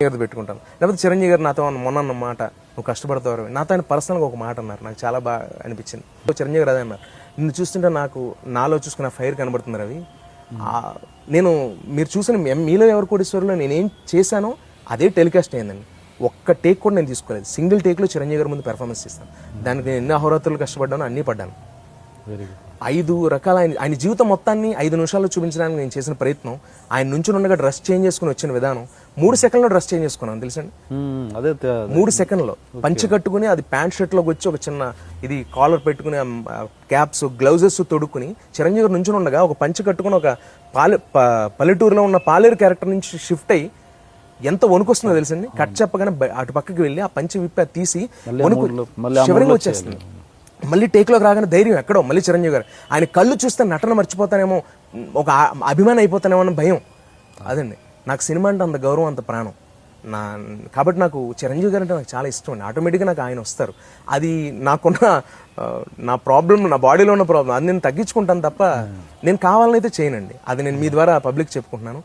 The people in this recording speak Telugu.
గారిది పెట్టుకుంటాను. లేకపోతే చిరంజీవి గారు నాతో మొన్న అన్న మాట, నువ్వు కష్టపడతావు, నాతో ఆయన పర్సనల్గా ఒక మాట అన్నారు, నాకు చాలా బాగా అనిపించింది. చిరంజీవి గారు అదే అన్నారు, నిన్ను చూస్తుంటే నాకు నాలో చూసుకున్న ఫైర్ కనబడుతుంది రవి. నేను మీరు చూసిన మీలో ఎవరు కోటీశ్వరులో నేనేం చేశానో అదే టెలికాస్ట్ అయ్యిందండి. ఒక్క టేక్ కూడా నేను తీసుకోలేదు. సింగిల్ టేక్లో చిరంజీవి గారి ముందు పెర్ఫార్మెన్స్ ఇస్తాను. దానికి నేను ఎన్ని అహోరాత్రులు కష్టపడ్డానో అన్నీ పడ్డాను. 5 రకాల ఆయన జీవితం మొత్తాన్ని 5 నిమిషాల్లో చూపించడానికి నేను చేసిన ప్రయత్నం, ఆయన నుంచి ఉండగా డ్రెస్ చేంజ్ చేసుకుని వచ్చిన విధానం, 3 సెకండ్లో డ్రెస్ చేంజ్ చేసుకున్నాను తెలుసండి. 3 సెకండ్లో పంచి కట్టుకుని అది ప్యాంట్ షర్ట్లోకి వచ్చి ఒక చిన్న ఇది కాలర్ పెట్టుకుని క్యాప్స్ గ్లౌజెస్ తొడుక్కుని చిరంజీవి గారు నుంచి ఉండగా ఒక పంచి కట్టుకుని ఒక పల్లెటూరులో ఉన్న పాలేరు క్యారెక్టర్ నుంచి షిఫ్ట్ అయ్యి ఎంత వణుకొస్తుందో తెలుసండి. కట్ చెప్పగానే అటు పక్కకి వెళ్ళి ఆ పంచి విప్పి తీసి వణుకు శివరింగ్ వచ్చేస్తుంది. మళ్ళీ టేక్లోకి రాగానే ధైర్యం ఎక్కడో మళ్ళీ చిరంజీవి గారు, ఆయన కళ్ళు చూస్తే నటన మర్చిపోతానేమో, ఒక అభిమానం అయిపోతానేమో అన్న భయం. అదండి నాకు సినిమా అంటే అంత గౌరవం, అంత ప్రాణం కాబట్టి నాకు చిరంజీవి గారు అంటే నాకు చాలా ఇష్టం అండి. ఆటోమేటిక్గా నాకు ఆయన వస్తారు. అది నాకున్న నా ప్రాబ్లం, నా బాడీలో ఉన్న ప్రాబ్లం, అది నేను తగ్గించుకుంటాను తప్ప నేను కావాలని అయితే చేయనండి. అది నేను మీ ద్వారా పబ్లిక్ చెప్పుకుంటున్నాను.